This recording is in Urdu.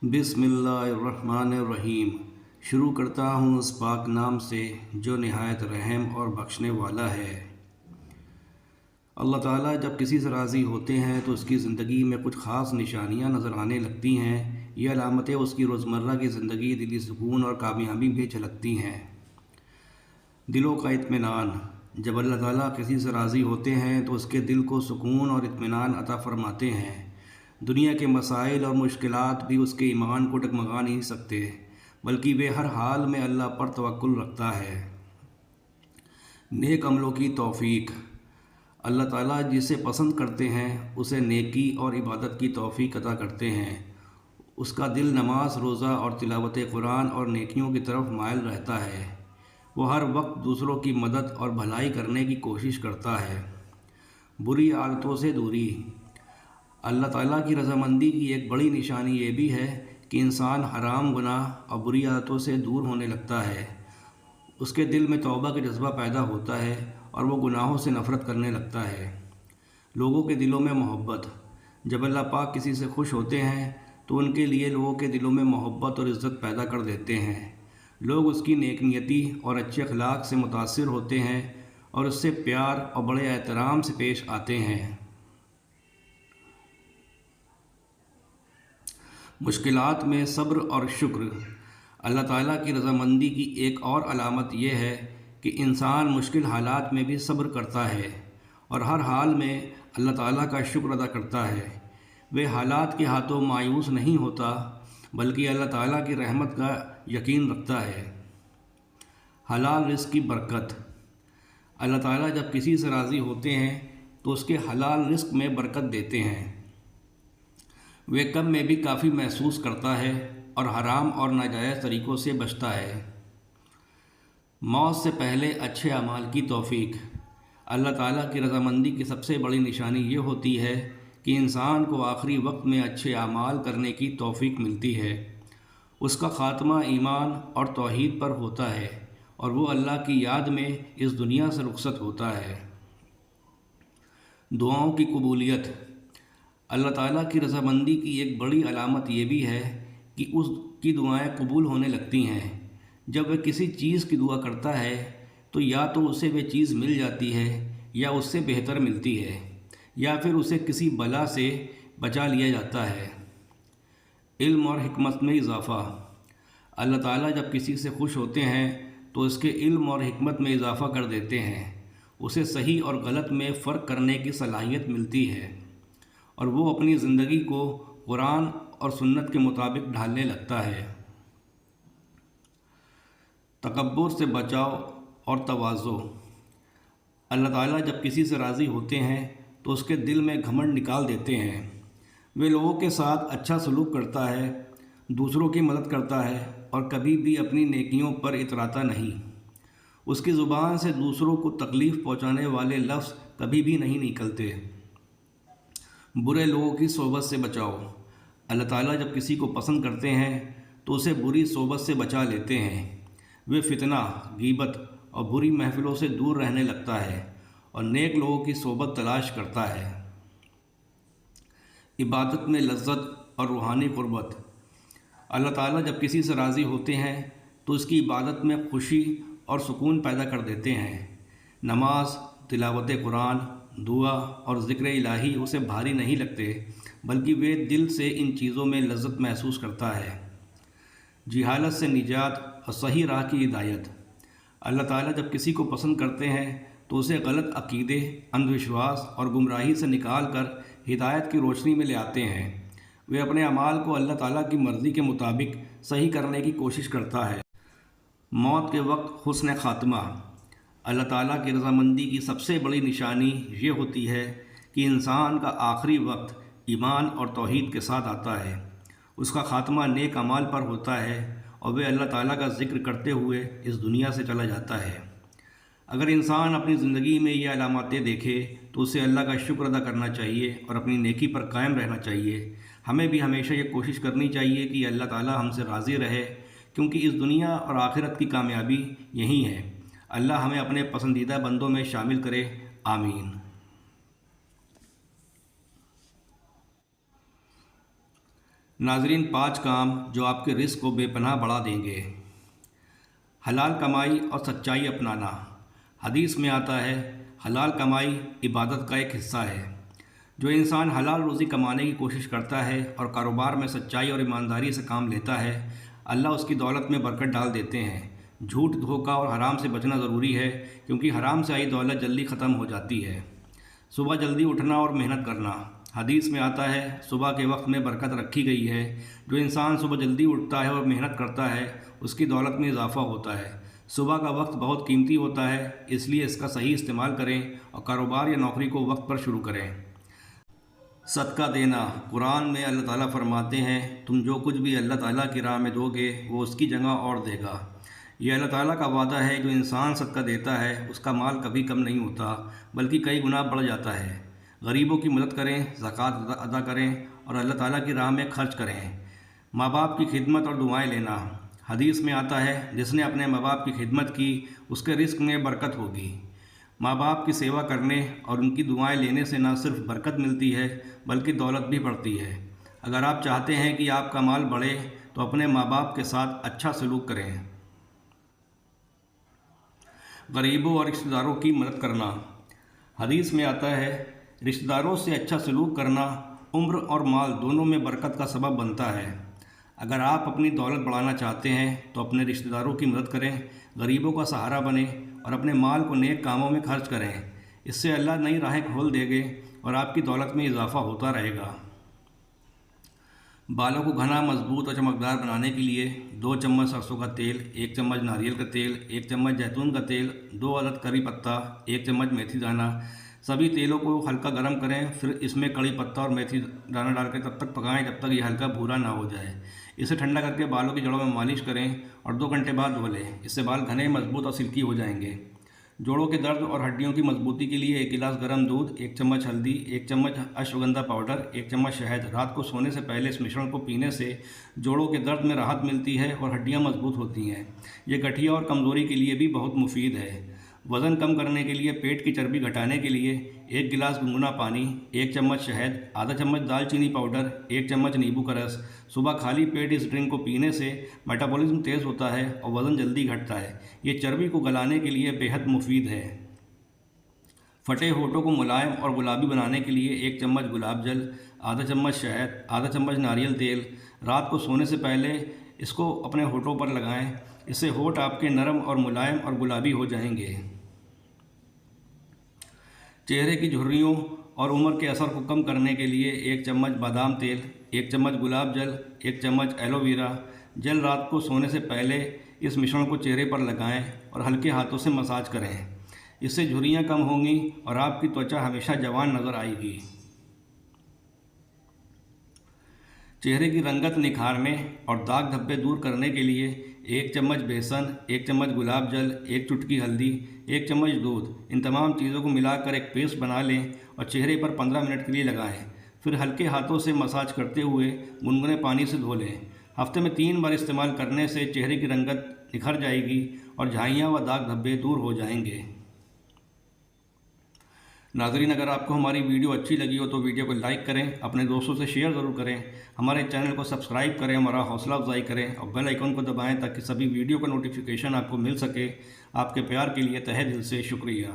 بسم اللہ الرحمن الرحیم۔ شروع کرتا ہوں اس پاک نام سے جو نہایت رحم اور بخشنے والا ہے۔ اللہ تعالیٰ جب کسی سے راضی ہوتے ہیں تو اس کی زندگی میں کچھ خاص نشانیاں نظر آنے لگتی ہیں۔ یہ علامتیں اس کی روزمرہ کی زندگی، دلی سکون اور کامیابی بھی جھلکتی ہیں۔ دلوں کا اطمینان۔ جب اللہ تعالیٰ کسی سے راضی ہوتے ہیں تو اس کے دل کو سکون اور اطمینان عطا فرماتے ہیں۔ دنیا کے مسائل اور مشکلات بھی اس کے ایمان کو ڈگمگا نہیں سکتے، بلکہ وہ ہر حال میں اللہ پر توکل رکھتا ہے۔ نیک عملوں کی توفیق۔ اللہ تعالیٰ جسے پسند کرتے ہیں اسے نیکی اور عبادت کی توفیق عطا کرتے ہیں۔ اس کا دل نماز، روزہ اور تلاوت قرآن اور نیکیوں کی طرف مائل رہتا ہے۔ وہ ہر وقت دوسروں کی مدد اور بھلائی کرنے کی کوشش کرتا ہے۔ بری عادتوں سے دوری۔ اللہ تعالیٰ کی رضامندی کی ایک بڑی نشانی یہ بھی ہے کہ انسان حرام، گناہ اور بری عادتوں سے دور ہونے لگتا ہے۔ اس کے دل میں توبہ کا جذبہ پیدا ہوتا ہے اور وہ گناہوں سے نفرت کرنے لگتا ہے۔ لوگوں کے دلوں میں محبت۔ جب اللہ پاک کسی سے خوش ہوتے ہیں تو ان کے لیے لوگوں کے دلوں میں محبت اور عزت پیدا کر دیتے ہیں۔ لوگ اس کی نیک نیتی اور اچھے اخلاق سے متاثر ہوتے ہیں اور اس سے پیار اور بڑے احترام سے پیش آتے ہیں۔ مشکلات میں صبر اور شکر۔ اللہ تعالیٰ کی رضامندی کی ایک اور علامت یہ ہے کہ انسان مشکل حالات میں بھی صبر کرتا ہے اور ہر حال میں اللہ تعالیٰ کا شکر ادا کرتا ہے۔ وہ حالات کے ہاتھوں مایوس نہیں ہوتا، بلکہ اللہ تعالیٰ کی رحمت کا یقین رکھتا ہے۔ حلال رزق کی برکت۔ اللہ تعالیٰ جب کسی سے راضی ہوتے ہیں تو اس کے حلال رزق میں برکت دیتے ہیں۔ وہ کم میں بھی کافی محسوس کرتا ہے اور حرام اور ناجائز طریقوں سے بچتا ہے۔ موت سے پہلے اچھے اعمال کی توفیق۔ اللہ تعالیٰ کی رضامندی کی سب سے بڑی نشانی یہ ہوتی ہے کہ انسان کو آخری وقت میں اچھے اعمال کرنے کی توفیق ملتی ہے۔ اس کا خاتمہ ایمان اور توحید پر ہوتا ہے اور وہ اللہ کی یاد میں اس دنیا سے رخصت ہوتا ہے۔ دعاؤں کی قبولیت۔ اللہ تعالیٰ کی رضامندی کی ایک بڑی علامت یہ بھی ہے کہ اس کی دعائیں قبول ہونے لگتی ہیں۔ جب وہ کسی چیز کی دعا کرتا ہے تو یا تو اسے وہ چیز مل جاتی ہے یا اس سے بہتر ملتی ہے، یا پھر اسے کسی بلا سے بچا لیا جاتا ہے۔ علم اور حکمت میں اضافہ۔ اللہ تعالیٰ جب کسی سے خوش ہوتے ہیں تو اس کے علم اور حکمت میں اضافہ کر دیتے ہیں۔ اسے صحیح اور غلط میں فرق کرنے کی صلاحیت ملتی ہے اور وہ اپنی زندگی کو قرآن اور سنت کے مطابق ڈھالنے لگتا ہے۔ تکبر سے بچاؤ اور تواضع۔ اللہ تعالیٰ جب کسی سے راضی ہوتے ہیں تو اس کے دل میں گھمنڈ نکال دیتے ہیں۔ وہ لوگوں کے ساتھ اچھا سلوک کرتا ہے، دوسروں کی مدد کرتا ہے اور کبھی بھی اپنی نیکیوں پر اتراتا نہیں۔ اس کی زبان سے دوسروں کو تکلیف پہنچانے والے لفظ کبھی بھی نہیں نکلتے۔ برے لوگوں کی صحبت سے بچاؤ۔ اللہ تعالیٰ جب کسی کو پسند کرتے ہیں تو اسے بری صحبت سے بچا لیتے ہیں۔ وہ فتنہ، غیبت اور بری محفلوں سے دور رہنے لگتا ہے اور نیک لوگوں کی صحبت تلاش کرتا ہے۔ عبادت میں لذت اور روحانی قربت۔ اللہ تعالیٰ جب کسی سے راضی ہوتے ہیں تو اس کی عبادت میں خوشی اور سکون پیدا کر دیتے ہیں۔ نماز، تلاوت قرآن، دعا اور ذکر الہی اسے بھاری نہیں لگتے، بلکہ وہ دل سے ان چیزوں میں لذت محسوس کرتا ہے۔ جہالت سے نجات اور صحیح راہ کی ہدایت۔ اللہ تعالیٰ جب کسی کو پسند کرتے ہیں تو اسے غلط عقیدے، اندھ وشواس اور گمراہی سے نکال کر ہدایت کی روشنی میں لے آتے ہیں۔ وہ اپنے اعمال کو اللہ تعالیٰ کی مرضی کے مطابق صحیح کرنے کی کوشش کرتا ہے۔ موت کے وقت حسن خاتمہ۔ اللہ تعالیٰ کی رضامندی کی سب سے بڑی نشانی یہ ہوتی ہے کہ انسان کا آخری وقت ایمان اور توحید کے ساتھ آتا ہے۔ اس کا خاتمہ نیک اعمال پر ہوتا ہے اور وہ اللہ تعالیٰ کا ذکر کرتے ہوئے اس دنیا سے چلا جاتا ہے۔ اگر انسان اپنی زندگی میں یہ علامتیں دیکھے تو اسے اللہ کا شکر ادا کرنا چاہیے اور اپنی نیکی پر قائم رہنا چاہیے۔ ہمیں بھی ہمیشہ یہ کوشش کرنی چاہیے کہ اللہ تعالیٰ ہم سے راضی رہے، کیونکہ اس دنیا اور آخرت کی کامیابی یہی ہے۔ اللہ ہمیں اپنے پسندیدہ بندوں میں شامل کرے، آمین۔ ناظرین، 5 کام جو آپ کے رزق کو بے پناہ بڑھا دیں گے۔ حلال کمائی اور سچائی اپنانا۔ حدیث میں آتا ہے، حلال کمائی عبادت کا ایک حصہ ہے۔ جو انسان حلال روزی کمانے کی کوشش کرتا ہے اور کاروبار میں سچائی اور ایمانداری سے کام لیتا ہے، اللہ اس کی دولت میں برکت ڈال دیتے ہیں۔ جھوٹ، دھوکہ اور حرام سے بچنا ضروری ہے، کیونکہ حرام سے آئی دولت جلدی ختم ہو جاتی ہے۔ صبح جلدی اٹھنا اور محنت کرنا۔ حدیث میں آتا ہے، صبح کے وقت میں برکت رکھی گئی ہے۔ جو انسان صبح جلدی اٹھتا ہے اور محنت کرتا ہے، اس کی دولت میں اضافہ ہوتا ہے۔ صبح کا وقت بہت قیمتی ہوتا ہے، اس لیے اس کا صحیح استعمال کریں اور کاروبار یا نوکری کو وقت پر شروع کریں۔ صدقہ دینا۔ قرآن میں اللہ تعالیٰ فرماتے ہیں، تم جو کچھ بھی اللہ تعالیٰ کی راہ میں دو گے وہ اس کی جگہ اور دے گا۔ یہ اللہ تعالیٰ کا وعدہ ہے، جو انسان صدقہ دیتا ہے اس کا مال کبھی کم نہیں ہوتا، بلکہ کئی گنا بڑھ جاتا ہے۔ غریبوں کی مدد کریں، زکوٰۃ ادا کریں اور اللہ تعالیٰ کی راہ میں خرچ کریں۔ ماں باپ کی خدمت اور دعائیں لینا۔ حدیث میں آتا ہے، جس نے اپنے ماں باپ کی خدمت کی اس کے رزق میں برکت ہوگی۔ ماں باپ کی سیوا کرنے اور ان کی دعائیں لینے سے نہ صرف برکت ملتی ہے بلکہ دولت بھی بڑھتی ہے۔ اگر آپ چاہتے ہیں کہ آپ کا مال بڑھے تو اپنے ماں باپ کے ساتھ اچھا سلوک کریں۔ غریبوں اور رشتہ داروں کی مدد کرنا۔ حدیث میں آتا ہے، رشتہ داروں سے اچھا سلوک کرنا عمر اور مال دونوں میں برکت کا سبب بنتا ہے۔ اگر آپ اپنی دولت بڑھانا چاہتے ہیں تو اپنے رشتہ داروں کی مدد کریں، غریبوں کا سہارا بنیں اور اپنے مال کو نیک کاموں میں خرچ کریں۔ اس سے اللہ نئی راہیں کھول دے گے اور آپ کی دولت میں اضافہ ہوتا رہے گا۔ بالوں کو گھنا، مضبوط اور چمکدار بنانے کے لیے 2 چمچ سرسوں کا تیل، 1 چمچ ناریل کا تیل، 1 چمچ زیتون کا تیل، 2 عدد کری پتہ، 1 چمچ میتھی دانہ، سبھی تیلوں کو ہلکا گرم کریں۔ پھر اس میں کڑی پتہ اور میتھی دانہ ڈال کے تب تک پکائیں جب تک یہ ہلکا بھورا نہ ہو جائے۔ اسے ٹھنڈا کر کے بالوں کی جڑوں میں مالش کریں اور 2 گھنٹے بعد دھو لیں۔ اس سے بال گھنے، مضبوط اور سلکی ہو جائیں گے۔ جوڑوں کے درد اور ہڈیوں کی مضبوطی کے لیے 1 گلاس گرم دودھ، 1 چمچ ہلدی، 1 چمچ اشوگندھا پاؤڈر، 1 چمچ شہد۔ رات کو سونے سے پہلے اس مشرن کو پینے سے جوڑوں کے درد میں راحت ملتی ہے اور ہڈیاں مضبوط ہوتی ہیں۔ یہ گٹھیا اور کمزوری کے لیے بھی بہت مفید ہے۔ وزن کم کرنے کے لیے، پیٹ کی چربی گھٹانے کے لیے 1 گلاس گنگنا پانی، 1 چمچ شہد، آدھا چمچ دال چینی پاؤڈر، 1 چمچ نیبو کا رس۔ صبح خالی پیٹ اس ڈرنک کو پینے سے میٹابولزم تیز ہوتا ہے اور وزن جلدی گھٹتا ہے۔ یہ چربی کو گلانے کے لیے بہت مفید ہے۔ پھٹے ہونٹوں کو ملائم اور گلابی بنانے کے لیے 1 چمچ گلاب جل، آدھا چمچ شہد، آدھا چمچ ناریل تیل۔ رات کو سونے سے پہلے اس کو اپنے ہونٹوں پر لگائیں، اس سے ہونٹ آپ کے نرم اور ملائم اور گلابی ہو جائیں گے۔ چہرے کی جھریوں اور عمر کے اثر کو کم کرنے کے لیے 1 چمچ بادام تیل، 1 چمچ گلاب جل، 1 چمچ ایلو ویرا جل۔ رات کو سونے سے پہلے اس مشرن کو چہرے پر لگائیں اور ہلکے ہاتھوں سے مساج کریں۔ اس سے جھریاں کم ہوں گی اور آپ کی توچا ہمیشہ جوان نظر آئے گی۔ چہرے کی رنگت نکھارنے اور داغ دھبے دور کرنے کے لیے 1 چمچ بیسن، 1 چمچ گلاب جل، 1 چٹکی ہلدی، 1 چمچ دودھ۔ ان تمام چیزوں کو ملا کر ایک پیسٹ بنا لیں اور چہرے پر 15 منٹ کے لیے لگائیں۔ پھر ہلکے ہاتھوں سے مساج کرتے ہوئے گنگنے پانی سے دھو لیں۔ ہفتے میں 3 بار استعمال کرنے سے چہرے کی رنگت نکھر جائے گی اور جھائیاں و داغ دھبے دور ہو جائیں گے۔ ناظرین، اگر آپ کو ہماری ویڈیو اچھی لگی ہو تو ویڈیو کو لائک کریں، اپنے دوستوں سے شیئر ضرور کریں، ہمارے چینل کو سبسکرائب کریں، ہمارا حوصلہ افزائی کریں اور بیل آئیکن کو دبائیں تاکہ سبھی ویڈیو کا نوٹیفیکیشن آپ کو مل سکے۔ آپ کے پیار کے لیے تہہ دل سے شکریہ۔